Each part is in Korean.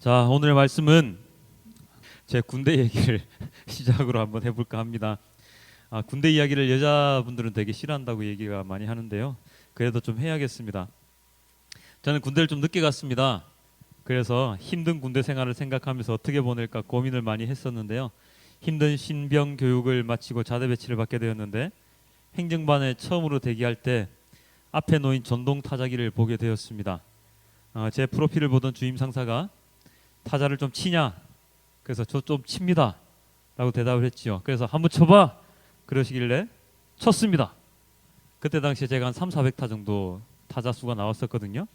자, 오늘 말씀은 제 군대 얘기를 시작으로 한번 해볼까 합니다. 군대 이야기를 여자분들은 되게 싫어한다고 얘기가 많이 하는데요. 그래도 좀 해야겠습니다. 저는 군대를 좀 늦게 갔습니다. 그래서 힘든 군대 생활을 생각하면서 어떻게 보낼까 고민을 많이 했었는데요. 힘든 신병 교육을 마치고 자대 배치를 받게 되었는데 행정반에 처음으로 대기할 때 앞에 놓인 전동 타자기를 보게 되었습니다. 제 프로필을 보던 주임 상사가 타자를 좀 치냐? 그래서 저 좀 칩니다 라고 대답을 했지요. 그래서 한번 쳐봐 그러시길래 쳤습니다. 그때 당시에 제가 한 3,400타 정도 타자 수가 나왔었거든요.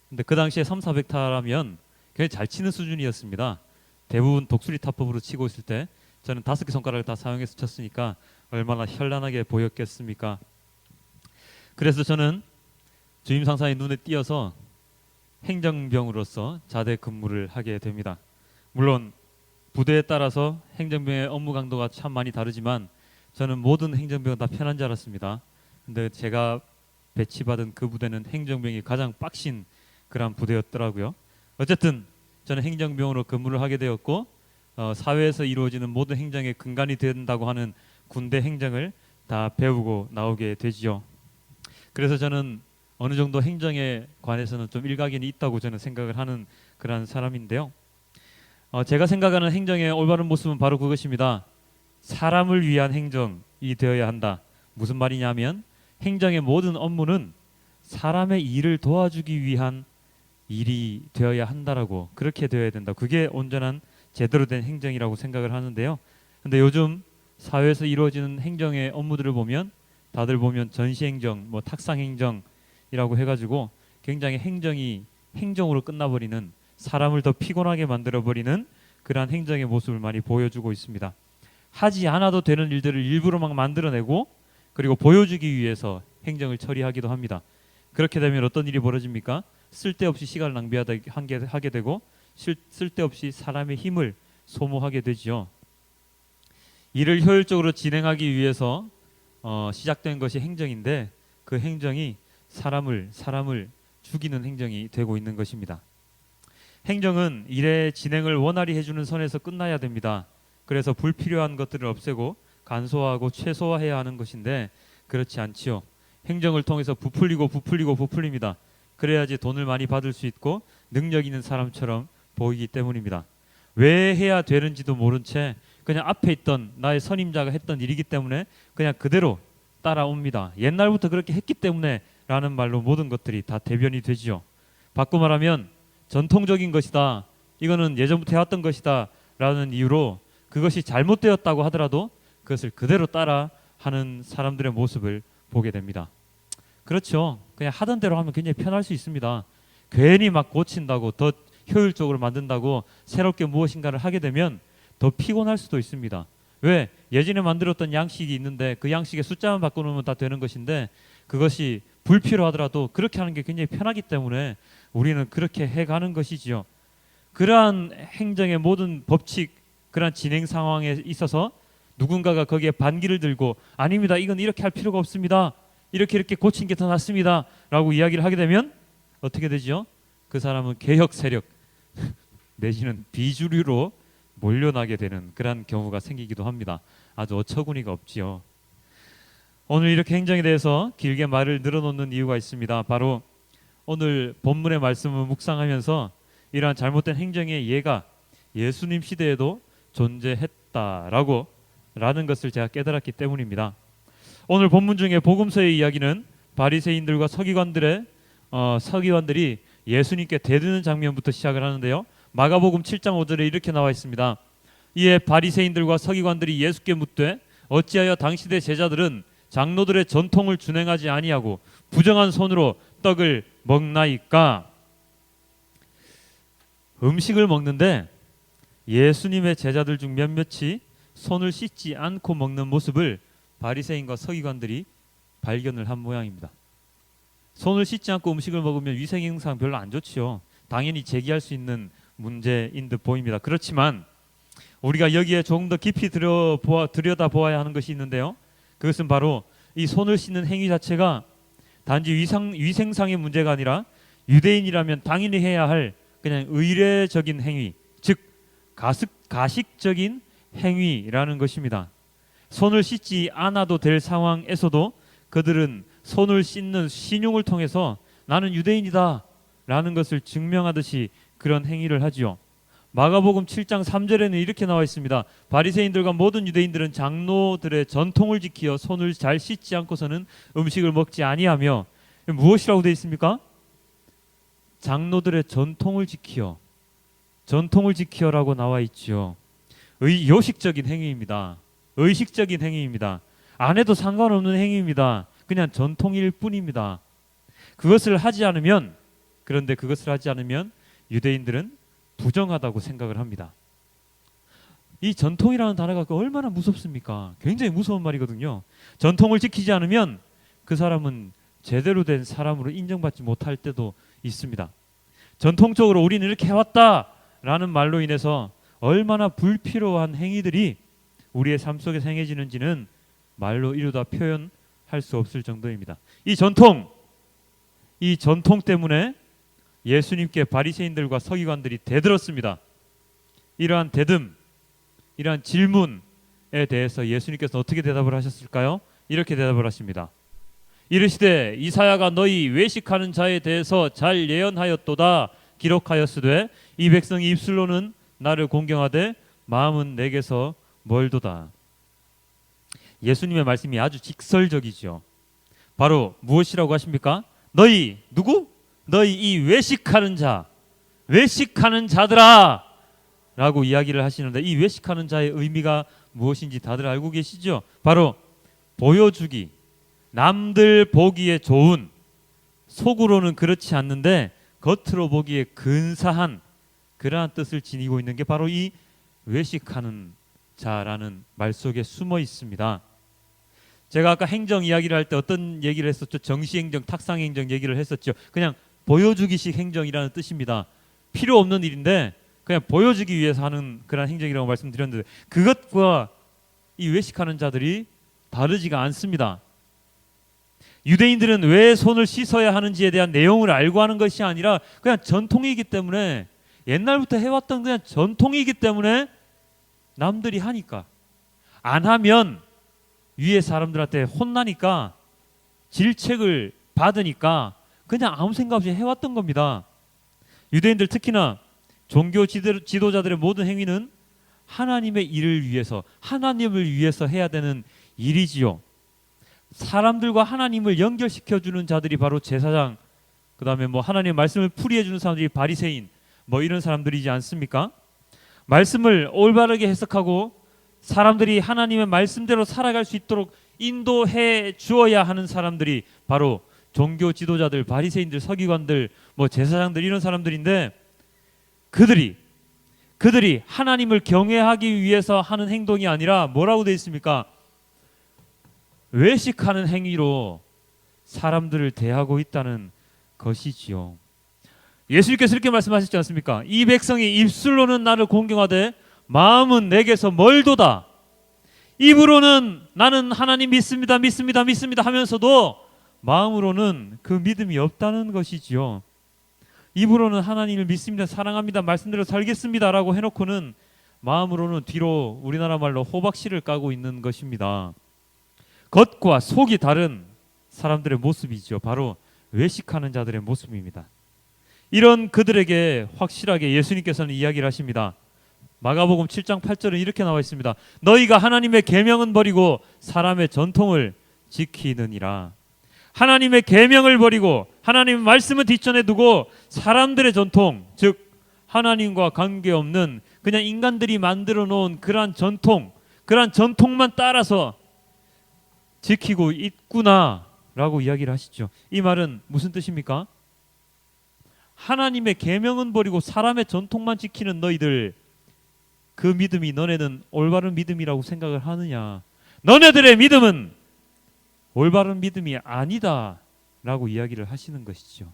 근데 그 당시에 3,400타라면 굉장히 잘 치는 수준이었습니다. 대부분 독수리 타법으로 치고 있을 때 저는 5개 손가락을 다 사용해서 쳤으니까 얼마나 현란하게 보였겠습니까? 그래서 저는 주임 상사의 눈에 띄어서 행정병으로서 자대 근무를 하게 됩니다. 물론 부대에 따라서 행정병의 업무 강도가 참 많이 다르지만 저는 모든 행정병은 다 편한 줄 알았습니다. 근데 제가 배치받은 그 부대는 행정병이 가장 빡신 그런 부대였더라고요. 어쨌든 저는 행정병으로 근무를 하게 되었고 사회에서 이루어지는 모든 행정의 근간이 된다고 하는 군대 행정을 다 배우고 나오게 되지요. 그래서 저는 어느 정도 행정에 관해서는 좀 일가견이 있다고 저는 생각을 하는 그런 사람인데요. 제가 생각하는 행정의 올바른 모습은 바로 그것입니다. 사람을 위한 행정이 되어야 한다. 무슨 말이냐면 행정의 모든 업무는 사람의 일을 도와주기 위한 일이 되어야 한다라고, 그렇게 되어야 된다. 그게 온전한 제대로 된 행정이라고 생각을 하는데요. 근데 요즘 사회에서 이루어지는 행정의 업무들을 보면 다들 보면 전시행정, 뭐 탁상행정이라고 해가지고 굉장히 행정이 행정으로 끝나버리는, 사람을 더 피곤하게 만들어버리는 그러한 행정의 모습을 많이 보여주고 있습니다. 하지 않아도 되는 일들을 일부러 막 만들어내고 그리고 보여주기 위해서 행정을 처리하기도 합니다. 그렇게 되면 어떤 일이 벌어집니까? 쓸데없이 시간을 낭비하게 되고 쓸데없이 사람의 힘을 소모하게 되지요. 일을 효율적으로 진행하기 위해서 시작된 것이 행정인데 그 행정이 사람을 죽이는 행정이 되고 있는 것입니다. 행정은 일의 진행을 원활히 해주는 선에서 끝나야 됩니다. 그래서 불필요한 것들을 없애고 간소화하고 최소화해야 하는 것인데 그렇지 않지요. 행정을 통해서 부풀립니다. 그래야지 돈을 많이 받을 수 있고 능력 있는 사람처럼 보이기 때문입니다. 왜 해야 되는지도 모른 채 그냥 앞에 있던 나의 선임자가 했던 일이기 때문에 그냥 그대로 따라옵니다. 옛날부터 그렇게 했기 때문에 라는 말로 모든 것들이 다 대변이 되지요. 바꿔 말하면 전통적인 것이다, 이거는 예전부터 해왔던 것이다 라는 이유로 그것이 잘못되었다고 하더라도 그것을 그대로 따라 하는 사람들의 모습을 보게 됩니다. 그렇죠. 그냥 하던 대로 하면 굉장히 편할 수 있습니다. 괜히 막 고친다고, 더 효율적으로 만든다고 새롭게 무엇인가를 하게 되면 더 피곤할 수도 있습니다. 왜? 예전에 만들었던 양식이 있는데 그 양식의 숫자만 바꿔놓으면 다 되는 것인데 그것이 불필요하더라도 그렇게 하는 게 굉장히 편하기 때문에 우리는 그렇게 해가는 것이지요. 그러한 행정의 모든 법칙, 그러한 진행 상황에 있어서 누군가가 거기에 반기를 들고 아닙니다, 이건 이렇게 할 필요가 없습니다, 이렇게 고친 게 더 낫습니다 라고 이야기를 하게 되면 어떻게 되죠? 그 사람은 개혁 세력 내지는 비주류로 몰려나게 되는 그런 경우가 생기기도 합니다. 아주 어처구니가 없지요. 오늘 이렇게 행정에 대해서 길게 말을 늘어놓는 이유가 있습니다. 바로 오늘 본문의 말씀을 묵상하면서 이러한 잘못된 행정의 예가 예수님 시대에도 존재했다라는 것을 제가 깨달았기 때문입니다. 오늘 본문 중에 복음서의 이야기는 바리새인들과 서기관들이 예수님께 대드는 장면부터 시작을 하는데요. 마가복음 7장 5절에 이렇게 나와 있습니다. 이에 바리새인들과 서기관들이 예수께 묻되 어찌하여 당시대 제자들은 장로들의 전통을 준행하지 아니하고 부정한 손으로 떡을 먹나이까? 음식을 먹는데 예수님의 제자들 중 몇몇이 손을 씻지 않고 먹는 모습을 바리새인과 서기관들이 발견을 한 모양입니다. 손을 씻지 않고 음식을 먹으면 위생상에 별로 안 좋지요. 당연히 제기할 수 있는 문제인 듯 보입니다. 그렇지만 우리가 여기에 조금 더 깊이 들여다보아야 하는 것이 있는데요. 그것은 바로 이 손을 씻는 행위 자체가 단지 위생상의 문제가 아니라 유대인이라면 당연히 해야 할 그냥 의례적인 행위, 즉 가식적인 행위라는 것입니다. 손을 씻지 않아도 될 상황에서도 그들은 손을 씻는 신용을 통해서 나는 유대인이다 라는 것을 증명하듯이 그런 행위를 하지요. 마가복음 7장 3절에는 이렇게 나와 있습니다. 바리새인들과 모든 유대인들은 장로들의 전통을 지키어 손을 잘 씻지 않고서는 음식을 먹지 아니하며, 무엇이라고 되어 있습니까? 장로들의 전통을 지키어라고 나와 있죠. 요식적인 행위입니다. 의식적인 행위입니다. 안 해도 상관없는 행위입니다. 그냥 전통일 뿐입니다. 그런데 그것을 하지 않으면 유대인들은 부정하다고 생각을 합니다. 이 전통이라는 단어가 얼마나 무섭습니까? 굉장히 무서운 말이거든요. 전통을 지키지 않으면 그 사람은 제대로 된 사람으로 인정받지 못할 때도 있습니다. 전통적으로 우리는 이렇게 해왔다라는 말로 인해서 얼마나 불필요한 행위들이 우리의 삶 속에서 행해지는지는 말로 이루다 표현할 수 없을 정도입니다. 이 전통 때문에 예수님께 바리새인들과 서기관들이 대들었습니다. 이러한 질문에 대해서 예수님께서 어떻게 대답을 하셨을까요? 이렇게 대답을 하십니다. 이르시되 이사야가 너희 외식하는 자에 대해서 잘 예언하였도다. 기록하였으되 이 백성이 입술로는 나를 공경하되 마음은 내게서 멀도다. 예수님의 말씀이 아주 직설적이죠. 바로 무엇이라고 하십니까? 너희 이 외식하는 자들아 라고 이야기를 하시는데, 이 외식하는 자의 의미가 무엇인지 다들 알고 계시죠? 바로 보여주기, 남들 보기에 좋은, 속으로는 그렇지 않는데 겉으로 보기에 근사한 그러한 뜻을 지니고 있는 게 바로 이 외식하는 자라는 말 속에 숨어 있습니다. 제가 아까 행정 이야기를 할 때 어떤 얘기를 했었죠? 정시행정, 탁상행정 얘기를 했었죠. 그냥 보여주기식 행정이라는 뜻입니다. 필요 없는 일인데 그냥 보여주기 위해서 하는 그런 행정이라고 말씀드렸는데, 그것과 이 외식하는 자들이 다르지가 않습니다. 유대인들은 왜 손을 씻어야 하는지에 대한 내용을 알고 하는 것이 아니라 그냥 전통이기 때문에, 옛날부터 해왔던 그냥 전통이기 때문에 남들이 하니까, 안 하면 위에 사람들한테 혼나니까, 질책을 받으니까 그냥 아무 생각 없이 해왔던 겁니다. 유대인들, 특히나 종교 지도자들의 모든 행위는 하나님의 일을 위해서, 하나님을 위해서 해야 되는 일이지요. 사람들과 하나님을 연결시켜주는 자들이 바로 제사장, 그 다음에 하나님의 말씀을 풀이해주는 사람들이 바리새인, 이런 사람들이지 않습니까? 말씀을 올바르게 해석하고 사람들이 하나님의 말씀대로 살아갈 수 있도록 인도해 주어야 하는 사람들이 바로 종교 지도자들, 바리새인들, 서기관들, 제사장들, 이런 사람들인데, 그들이 하나님을 경외하기 위해서 하는 행동이 아니라 뭐라고 되어 있습니까? 외식하는 행위로 사람들을 대하고 있다는 것이지요. 예수님께서 이렇게 말씀하셨지 않습니까? 이 백성이 입술로는 나를 공경하되 마음은 내게서 멀도다. 입으로는 나는 하나님 믿습니다 하면서도 마음으로는 그 믿음이 없다는 것이지요. 입으로는 하나님을 믿습니다, 사랑합니다, 말씀대로 살겠습니다 라고 해놓고는 마음으로는 뒤로 우리나라 말로 호박씨를 까고 있는 것입니다. 겉과 속이 다른 사람들의 모습이죠. 바로 외식하는 자들의 모습입니다. 이런 그들에게 확실하게 예수님께서는 이야기를 하십니다. 마가복음 7장 8절은 이렇게 나와 있습니다. 너희가 하나님의 계명은 버리고 사람의 전통을 지키느니라. 하나님의 계명을 버리고 하나님의 말씀을 뒷전에 두고 사람들의 전통, 즉 하나님과 관계없는 그냥 인간들이 만들어 놓은 그러한 전통만 따라서 지키고 있구나 라고 이야기를 하시죠. 이 말은 무슨 뜻입니까? 하나님의 계명은 버리고 사람의 전통만 지키는 너희들, 그 믿음이 너네는 올바른 믿음이라고 생각을 하느냐? 너네들의 믿음은 올바른 믿음이 아니다 라고 이야기를 하시는 것이죠.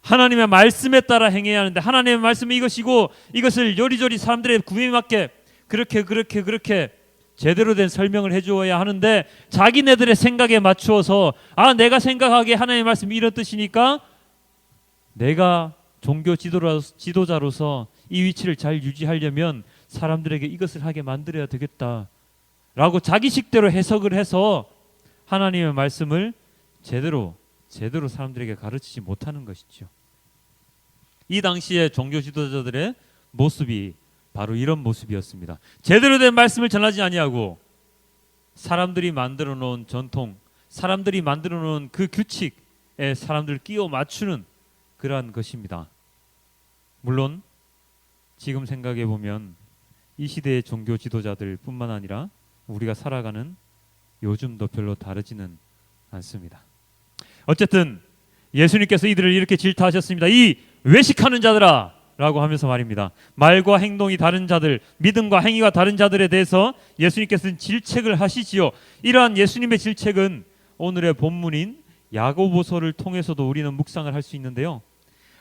하나님의 말씀에 따라 행해야 하는데, 하나님의 말씀은 이것이고 이것을 요리조리 사람들의 구애에 맞게 그렇게 제대로 된 설명을 해주어야 하는데, 자기네들의 생각에 맞추어서 내가 생각하기에 하나님의 말씀이 이런 뜻이니까 내가 종교 지도자로서 이 위치를 잘 유지하려면 사람들에게 이것을 하게 만들어야 되겠다라고 자기식대로 해석을 해서 하나님의 말씀을 제대로 사람들에게 가르치지 못하는 것이죠. 이 당시에 종교 지도자들의 모습이 바로 이런 모습이었습니다. 제대로 된 말씀을 전하지 아니하고 사람들이 만들어 놓은 전통, 사람들이 만들어 놓은 그 규칙에 사람들을 끼워 맞추는 그러한 것입니다. 물론 지금 생각해 보면 이 시대의 종교 지도자들 뿐만 아니라 우리가 살아가는 요즘도 별로 다르지는 않습니다. 어쨌든 예수님께서 이들을 이렇게 질타하셨습니다. 이 외식하는 자들아 라고 하면서 말입니다. 말과 행동이 다른 자들, 믿음과 행위가 다른 자들에 대해서 예수님께서는 질책을 하시지요. 이러한 예수님의 질책은 오늘의 본문인 야고보서를 통해서도 우리는 묵상을 할 수 있는데요.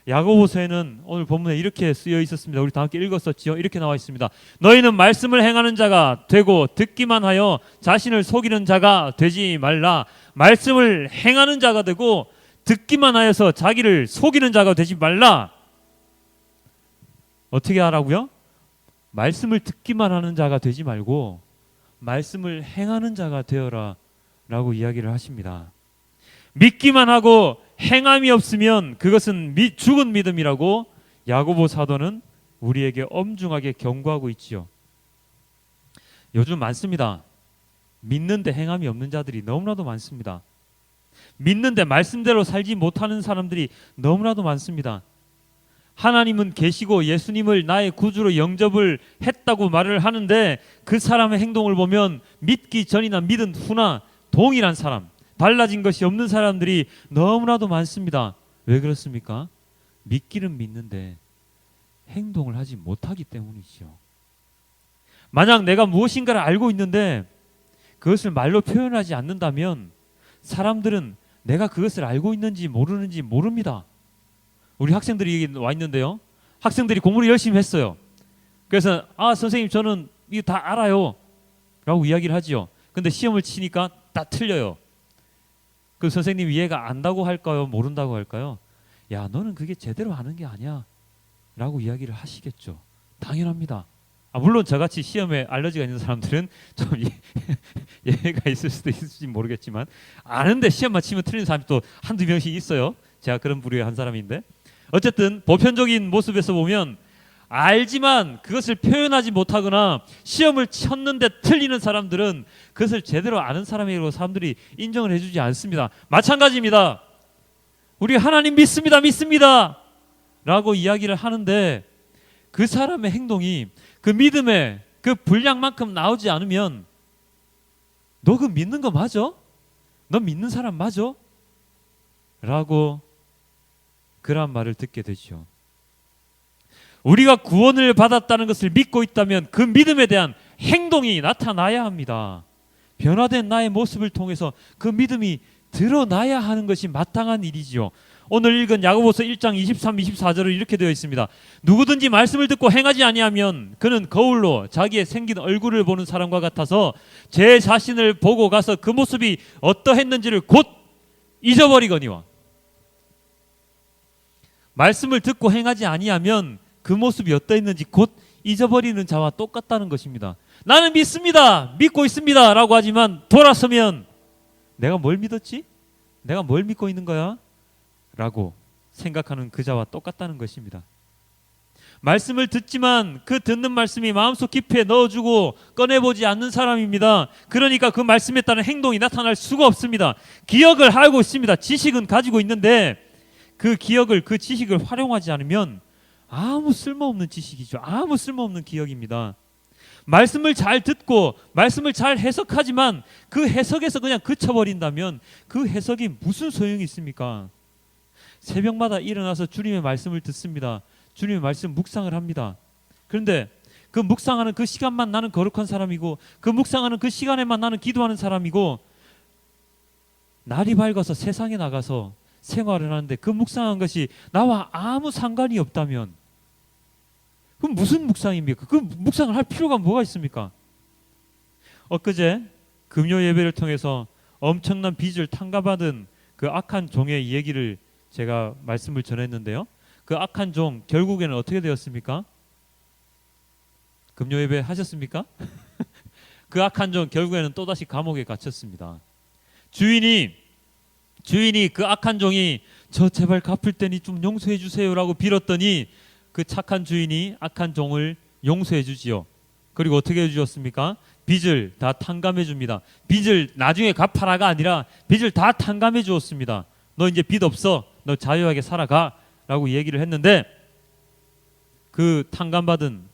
야고보서에는 오늘 본문에 이렇게 쓰여 있었습니다. 우리 다 함께 읽었었지요. 이렇게 나와 있습니다. 너희는 말씀을 행하는 자가 되고 듣기만 하여 자신을 속이는 자가 되지 말라. 말씀을 행하는 자가 되고 듣기만 하여서 자기를 속이는 자가 되지 말라. 어떻게 하라고요? 말씀을 듣기만 하는 자가 되지 말고 말씀을 행하는 자가 되어라 라고 이야기를 하십니다. 믿기만 하고 행함이 없으면 그것은 죽은 믿음이라고 야고보 사도는 우리에게 엄중하게 경고하고 있지요. 요즘 많습니다. 믿는데 행함이 없는 자들이 너무나도 많습니다. 믿는데 말씀대로 살지 못하는 사람들이 너무나도 많습니다. 하나님은 계시고 예수님을 나의 구주로 영접을 했다고 말을 하는데 그 사람의 행동을 보면 믿기 전이나 믿은 후나 동일한 사람, 달라진 것이 없는 사람들이 너무나도 많습니다. 왜 그렇습니까? 믿기는 믿는데 행동을 하지 못하기 때문이죠. 만약 내가 무엇인가를 알고 있는데 그것을 말로 표현하지 않는다면 사람들은 내가 그것을 알고 있는지 모르는지 모릅니다. 우리 학생들이 여기 와 있는데요. 학생들이 공부를 열심히 했어요. 그래서 선생님 저는 이거 다 알아요 라고 이야기를 하지요. 근데 시험을 치니까 다 틀려요. 그 선생님이 얘가 안다고 할까요? 모른다고 할까요? 야 너는 그게 제대로 아는 게 아니야 라고 이야기를 하시겠죠. 당연합니다. 물론 저같이 시험에 알러지가 있는 사람들은 좀 예외가 있을 수도 있을지 모르겠지만 아는데 시험만 치면 틀리는 사람이 또 한두 명씩 있어요. 제가 그런 부류의 한 사람인데 어쨌든 보편적인 모습에서 보면 알지만 그것을 표현하지 못하거나 시험을 쳤는데 틀리는 사람들은 그것을 제대로 아는 사람이라고 사람들이 인정을 해주지 않습니다. 마찬가지입니다. 우리 하나님 믿습니다 라고 이야기를 하는데 그 사람의 행동이 그 믿음의 그 분량만큼 나오지 않으면 너 그 믿는 거 맞아? 너 믿는 사람 맞아? 라고 그런 말을 듣게 되죠. 우리가 구원을 받았다는 것을 믿고 있다면 그 믿음에 대한 행동이 나타나야 합니다. 변화된 나의 모습을 통해서 그 믿음이 드러나야 하는 것이 마땅한 일이지요. 오늘 읽은 야고보서 1장 23, 24절은 이렇게 되어 있습니다. 누구든지 말씀을 듣고 행하지 아니하면 그는 거울로 자기의 생긴 얼굴을 보는 사람과 같아서 제 자신을 보고 가서 그 모습이 어떠했는지를 곧 잊어버리거니와. 말씀을 듣고 행하지 아니하면 그 모습이 어떠했는지 곧 잊어버리는 자와 똑같다는 것입니다. 나는 믿습니다, 믿고 있습니다 라고 하지만 돌아서면 내가 뭘 믿었지? 내가 뭘 믿고 있는 거야? 라고 생각하는 그 자와 똑같다는 것입니다. 말씀을 듣지만 그 듣는 말씀이 마음속 깊이에 넣어주고 꺼내보지 않는 사람입니다. 그러니까 그 말씀에 따른 행동이 나타날 수가 없습니다. 기억을 하고 있습니다. 지식은 가지고 있는데 그 기억을, 그 지식을 활용하지 않으면 아무 쓸모없는 지식이죠. 아무 쓸모없는 기억입니다. 말씀을 잘 듣고 말씀을 잘 해석하지만 그 해석에서 그냥 그쳐버린다면 그 해석이 무슨 소용이 있습니까? 새벽마다 일어나서 주님의 말씀을 듣습니다. 주님의 말씀 묵상을 합니다. 그런데 그 묵상하는 그 시간만 나는 거룩한 사람이고 그 묵상하는 그 시간에만 나는 기도하는 사람이고 날이 밝아서 세상에 나가서 생활을 하는데 그 묵상한 것이 나와 아무 상관이 없다면 그럼 무슨 묵상입니까? 그 묵상을 할 필요가 뭐가 있습니까? 엊그제 금요 예배를 통해서 엄청난 빚을 탕감받은 그 악한 종의 얘기를 제가 말씀을 전했는데요. 그 악한 종 결국에는 어떻게 되었습니까? 금요 예배 하셨습니까? 그 악한 종 결국에는 또다시 감옥에 갇혔습니다. 주인이 그 악한 종이 저 제발 갚을 테니 좀 용서해 주세요라고 빌었더니 그 착한 주인이 악한 종을 용서해 주지요. 그리고 어떻게 해 주었습니까? 빚을 다 탕감해 줍니다. 빚을 나중에 갚아라가 아니라 빚을 다 탕감해 주었습니다. 너 이제 빚 없어. 너 자유하게 살아가 라고 얘기를 했는데 그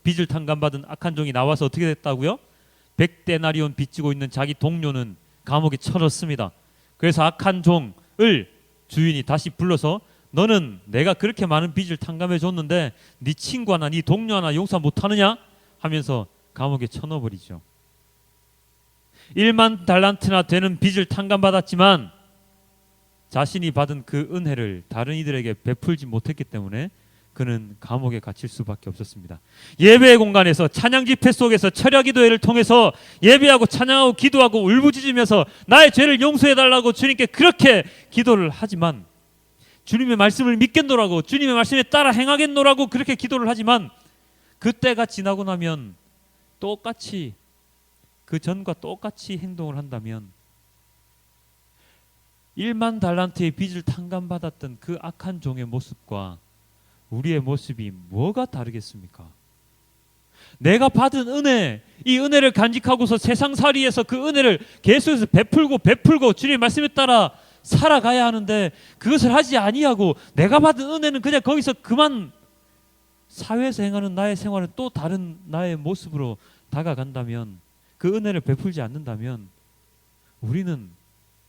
빚을 탕감받은 악한 종이 나와서 어떻게 됐다고요? 100데나리온 빚지고 있는 자기 동료는 감옥에 쳐넣습니다. 그래서 악한 종을 주인이 다시 불러서 너는 내가 그렇게 많은 빚을 탕감해 줬는데 네 친구 하나 네 동료 하나 용서 못하느냐 하면서 감옥에 쳐넣어버리죠. 1만 달란트나 되는 빚을 탕감받았지만 자신이 받은 그 은혜를 다른 이들에게 베풀지 못했기 때문에 그는 감옥에 갇힐 수밖에 없었습니다. 예배의 공간에서 찬양 집회 속에서 철야 기도회를 통해서 예배하고 찬양하고 기도하고 울부짖으면서 나의 죄를 용서해 달라고 주님께 그렇게 기도를 하지만 주님의 말씀을 믿겠노라고 주님의 말씀에 따라 행하겠노라고 그렇게 기도를 하지만 그때가 지나고 나면 똑같이 그 전과 똑같이 행동을 한다면 1만 달란트의 빚을 탕감받았던 그 악한 종의 모습과 우리의 모습이 뭐가 다르겠습니까? 내가 받은 은혜, 이 은혜를 간직하고서 세상살이에서 그 은혜를 계속해서 베풀고 주님의 말씀에 따라 살아가야 하는데 그것을 하지 아니하고 내가 받은 은혜는 그냥 거기서 그만 사회에서 행하는 나의 생활은 또 다른 나의 모습으로 다가간다면 그 은혜를 베풀지 않는다면 우리는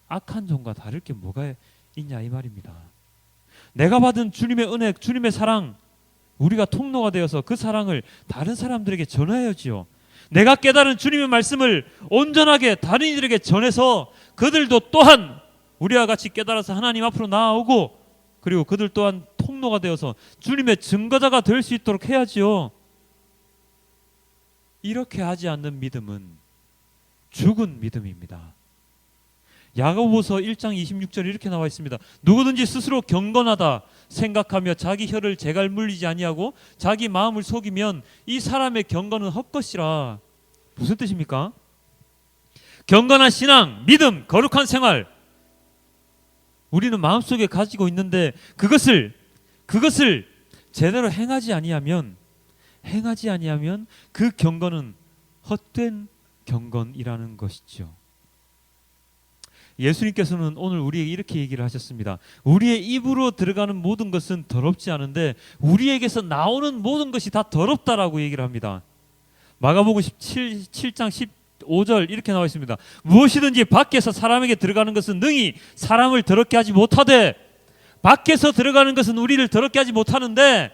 악한 종과 다를 게 뭐가 있냐 이 말입니다. 내가 받은 주님의 은혜, 주님의 사랑 우리가 통로가 되어서 그 사랑을 다른 사람들에게 전해야지요. 내가 깨달은 주님의 말씀을 온전하게 다른 이들에게 전해서 그들도 또한 우리와 같이 깨달아서 하나님 앞으로 나아오고 그리고 그들 또한 통로가 되어서 주님의 증거자가 될 수 있도록 해야지요. 이렇게 하지 않는 믿음은 죽은 믿음입니다. 야고보서 1장 26절 이렇게 나와 있습니다. 누구든지 스스로 경건하다 생각하며 자기 혀를 재갈 물리지 아니하고 자기 마음을 속이면 이 사람의 경건은 헛것이라. 무슨 뜻입니까? 경건한 신앙, 믿음, 거룩한 생활 우리는 마음속에 가지고 있는데 그것을 제대로 행하지 아니하면 그 경건은 헛된 경건이라는 것이죠. 예수님께서는 오늘 우리에게 이렇게 얘기를 하셨습니다. 우리의 입으로 들어가는 모든 것은 더럽지 않은데 우리에게서 나오는 모든 것이 다 더럽다라고 얘기를 합니다. 마가복음 7장 15절 이렇게 나와 있습니다. 무엇이든지 밖에서 사람에게 들어가는 것은 능히 사람을 더럽게 하지 못하되 밖에서 들어가는 것은 우리를 더럽게 하지 못하는데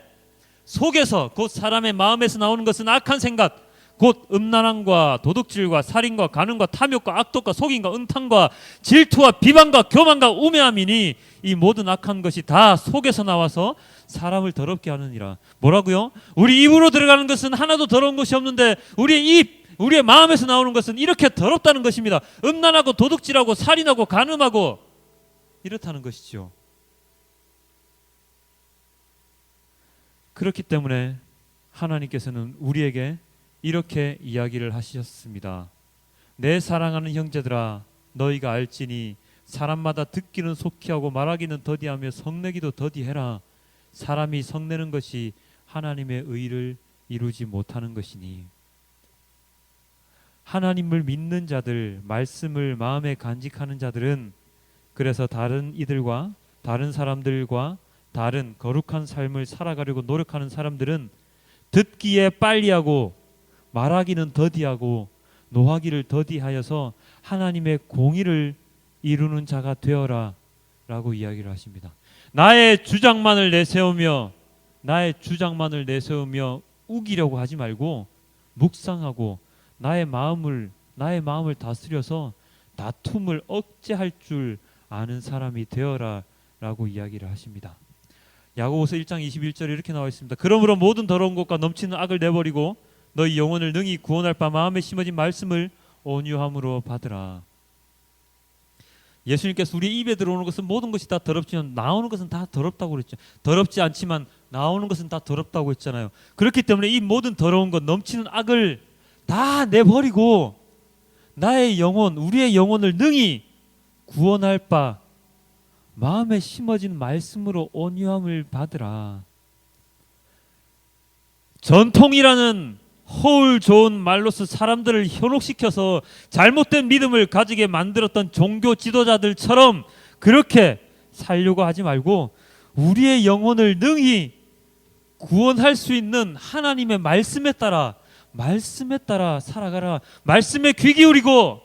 속에서 곧 사람의 마음에서 나오는 것은 악한 생각 곧 음란함과 도둑질과 살인과 간음과 탐욕과 악독과 속임과 음탕과 질투와 비방과 교만과 우매함이니 이 모든 악한 것이 다 속에서 나와서 사람을 더럽게 하느니라. 뭐라고요? 우리 입으로 들어가는 것은 하나도 더러운 것이 없는데 우리의 마음에서 나오는 것은 이렇게 더럽다는 것입니다. 음란하고 도둑질하고 살인하고 간음하고 이렇다는 것이죠. 그렇기 때문에 하나님께서는 우리에게 이렇게 이야기를 하셨습니다. 내 사랑하는 형제들아 너희가 알지니 사람마다 듣기는 속히 하고 말하기는 더디하며 성내기도 더디해라. 사람이 성내는 것이 하나님의 의를 이루지 못하는 것이니. 하나님을 믿는 자들, 말씀을 마음에 간직하는 자들은 그래서 다른 이들과 다른 사람들과 다른 거룩한 삶을 살아가려고 노력하는 사람들은 듣기에 빨리하고 말하기는 더디하고 노하기를 더디하여서 하나님의 공의를 이루는 자가 되어라 라고 이야기를 하십니다. 나의 주장만을 내세우며 우기려고 하지 말고 묵상하고 나의 마음을 다스려서 다툼을 억제할 줄 아는 사람이 되어라 라고 이야기를 하십니다. 야고보서 1장 21절에 이렇게 나와 있습니다. 그러므로 모든 더러운 것과 넘치는 악을 내버리고 너희 영혼을 능히 구원할 바 마음에 심어진 말씀을 온유함으로 받으라. 예수님께서 우리 입에 들어오는 것은 모든 것이 다 더럽지만 나오는 것은 다 더럽다고 그랬죠. 더럽지 않지만 나오는 것은 다 더럽다고 했잖아요. 그렇기 때문에 이 모든 더러운 것, 넘치는 악을 다 내버리고 나의 영혼, 우리의 영혼을 능히 구원할 바 마음에 심어진 말씀으로 온유함을 받으라. 전통이라는 허울 좋은 말로서 사람들을 현혹시켜서 잘못된 믿음을 가지게 만들었던 종교 지도자들처럼 그렇게 살려고 하지 말고 우리의 영혼을 능히 구원할 수 있는 하나님의 말씀에 따라 살아가라. 말씀에 귀 기울이고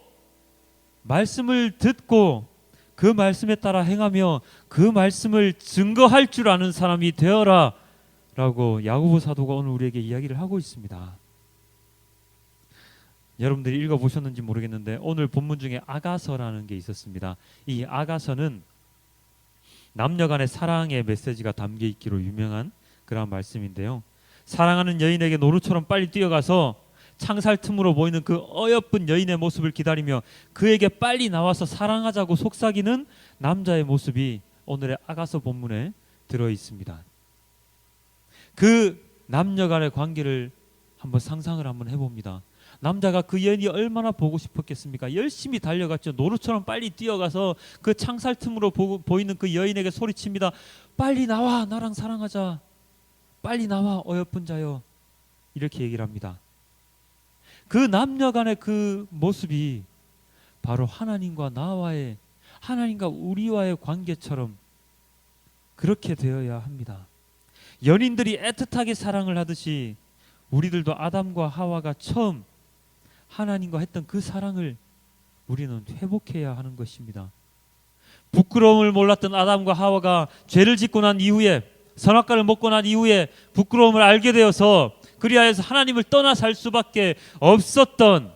말씀을 듣고 그 말씀에 따라 행하며 그 말씀을 증거할 줄 아는 사람이 되어라 라고 야고보 사도가 오늘 우리에게 이야기를 하고 있습니다. 여러분들이 읽어보셨는지 모르겠는데 오늘 본문 중에 아가서라는 게 있었습니다. 이 아가서는 남녀간의 사랑의 메시지가 담겨 있기로 유명한 그런 말씀인데요. 사랑하는 여인에게 노루처럼 빨리 뛰어가서 창살 틈으로 보이는 그 어여쁜 여인의 모습을 기다리며 그에게 빨리 나와서 사랑하자고 속삭이는 남자의 모습이 오늘의 아가서 본문에 들어 있습니다. 그 남녀 간의 관계를 한번 상상을 한번 해봅니다. 남자가 그 여인이 얼마나 보고 싶었겠습니까? 열심히 달려갔죠. 노루처럼 빨리 뛰어가서 그 창살 틈으로 보이는 그 여인에게 소리칩니다. 빨리 나와, 나랑 사랑하자. 빨리 나와, 어여쁜 자여. 이렇게 얘기를 합니다. 그 남녀 간의 그 모습이 바로 하나님과 나와의, 하나님과 우리와의 관계처럼 그렇게 되어야 합니다. 연인들이 애틋하게 사랑을 하듯이 우리들도 아담과 하와가 처음 하나님과 했던 그 사랑을 우리는 회복해야 하는 것입니다. 부끄러움을 몰랐던 아담과 하와가 죄를 짓고 난 이후에, 선악과를 먹고 난 이후에 부끄러움을 알게 되어서 그리하여서 하나님을 떠나 살 수밖에 없었던,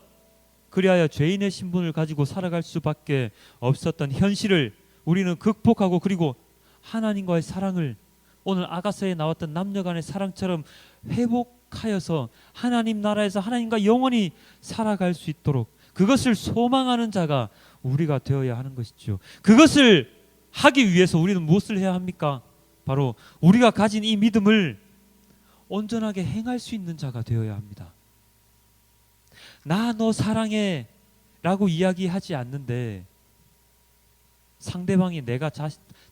그리하여 죄인의 신분을 가지고 살아갈 수밖에 없었던 현실을 우리는 극복하고, 그리고 하나님과의 사랑을 오늘 아가서에 나왔던 남녀 간의 사랑처럼 회복하여서 하나님 나라에서 하나님과 영원히 살아갈 수 있도록, 그것을 소망하는 자가 우리가 되어야 하는 것이죠. 그것을 하기 위해서 우리는 무엇을 해야 합니까? 바로 우리가 가진 이 믿음을 온전하게 행할 수 있는 자가 되어야 합니다. 나 너 사랑해 라고 이야기하지 않는데 상대방이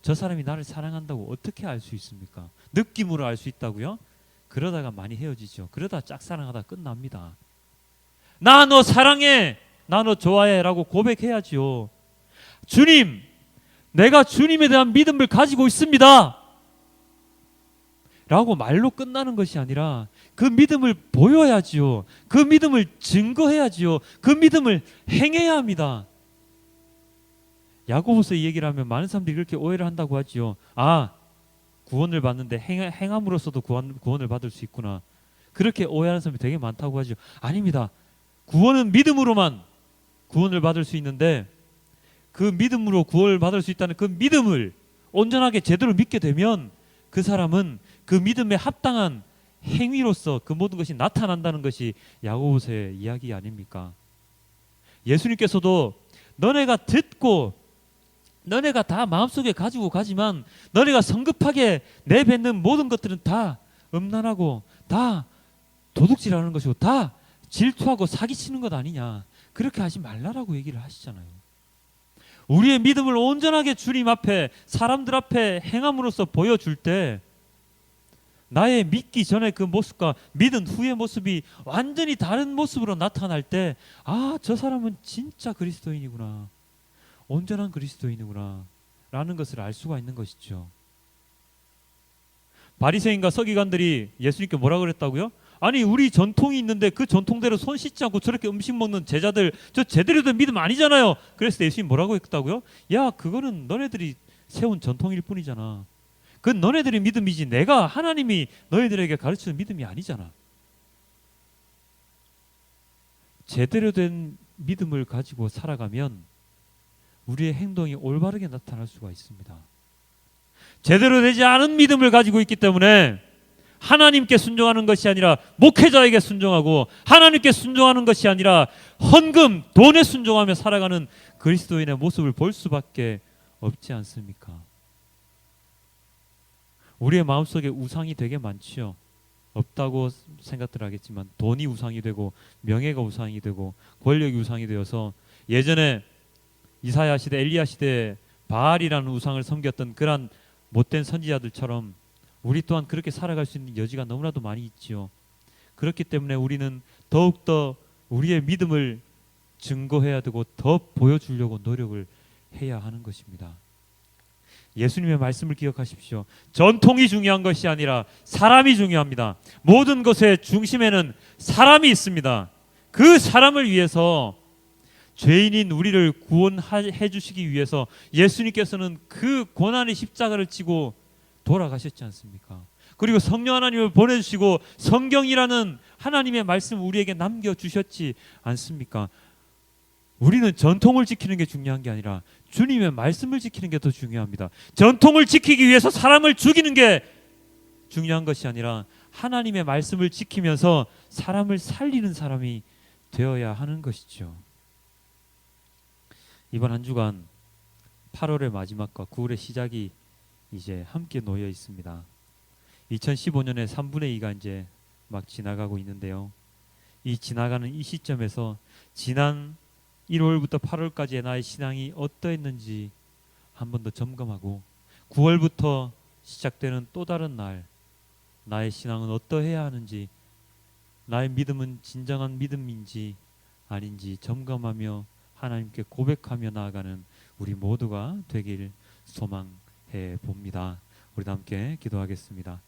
저 사람이 나를 사랑한다고 어떻게 알 수 있습니까? 느낌으로 알 수 있다고요? 그러다가 많이 헤어지죠. 그러다 짝사랑하다 끝납니다. 나 너 사랑해, 나 너 좋아해 라고 고백해야지요. 주님, 내가 주님에 대한 믿음을 가지고 있습니다 라고 말로 끝나는 것이 아니라 그 믿음을 보여야지요. 그 믿음을 증거해야지요. 그 믿음을 행해야 합니다. 야고보서 이 얘기를 하면 많은 사람들이 그렇게 오해를 한다고 하지요. 아, 구원을 받는데 행함으로써도 구원을 받을 수 있구나. 그렇게 오해하는 사람이 되게 많다고 하죠. 아닙니다. 구원은 믿음으로만 구원을 받을 수 있는데, 그 믿음으로 구원을 받을 수 있다는 그 믿음을 온전하게 제대로 믿게 되면 그 사람은 그 믿음에 합당한 행위로서 그 모든 것이 나타난다는 것이 야고보서의 이야기 아닙니까? 예수님께서도 너네가 듣고 너네가 다 마음속에 가지고 가지만 너네가 성급하게 내뱉는 모든 것들은 다 음란하고 다 도둑질하는 것이고 다 질투하고 사기치는 것 아니냐, 그렇게 하지 말라라고 얘기를 하시잖아요. 우리의 믿음을 온전하게 주님 앞에, 사람들 앞에 행함으로써 보여줄 때 나의 믿기 전에 그 모습과 믿은 후의 모습이 완전히 다른 모습으로 나타날 때, 아, 저 사람은 진짜 그리스도인이구나, 온전한 그리스도인이구나 라는 것을 알 수가 있는 것이죠. 바리새인과 서기관들이 예수님께 뭐라 그랬다고요? 아니, 우리 전통이 있는데 그 전통대로 손 씻지 않고 저렇게 음식 먹는 제자들, 저 제대로 된 믿음 아니잖아요. 그래서 예수님 뭐라고 했다고요? 야, 그거는 너네들이 세운 전통일 뿐이잖아. 그건 너네들의 믿음이지 내가, 하나님이 너희들에게 가르치는 믿음이 아니잖아. 제대로 된 믿음을 가지고 살아가면 우리의 행동이 올바르게 나타날 수가 있습니다. 제대로 되지 않은 믿음을 가지고 있기 때문에 하나님께 순종하는 것이 아니라 목회자에게 순종하고, 하나님께 순종하는 것이 아니라 헌금, 돈에 순종하며 살아가는 그리스도인의 모습을 볼 수밖에 없지 않습니까? 우리의 마음속에 우상이 되게 많지요. 없다고 생각들 하겠지만 돈이 우상이 되고 명예가 우상이 되고 권력이 우상이 되어서 예전에 이사야 시대, 엘리야 시대에 바알이라는 우상을 섬겼던 그런 못된 선지자들처럼 우리 또한 그렇게 살아갈 수 있는 여지가 너무나도 많이 있지요. 그렇기 때문에 우리는 더욱더 우리의 믿음을 증거해야 되고 더 보여주려고 노력을 해야 하는 것입니다. 예수님의 말씀을 기억하십시오. 전통이 중요한 것이 아니라 사람이 중요합니다. 모든 것의 중심에는 사람이 있습니다. 그 사람을 위해서 죄인인 우리를 구원해 주시기 위해서 예수님께서는 그 고난의 십자가를 지고 돌아가셨지 않습니까? 그리고 성령 하나님을 보내주시고 성경이라는 하나님의 말씀 우리에게 남겨주셨지 않습니까? 우리는 전통을 지키는 게 중요한 게 아니라 주님의 말씀을 지키는 게 더 중요합니다. 전통을 지키기 위해서 사람을 죽이는 게 중요한 것이 아니라 하나님의 말씀을 지키면서 사람을 살리는 사람이 되어야 하는 것이죠. 이번 한 주간 8월의 마지막과 9월의 시작이 이제 함께 놓여 있습니다. 2015년의 3분의 2가 이제 막 지나가고 있는데요. 이 지나가는 이 시점에서 지난 1월부터 8월까지의 나의 신앙이 어떠했는지 한 번 더 점검하고 9월부터 시작되는 또 다른 날 나의 신앙은 어떠해야 하는지, 나의 믿음은 진정한 믿음인지 아닌지 점검하며 하나님께 고백하며 나아가는 우리 모두가 되길 소망해 봅니다. 우리 함께 기도하겠습니다.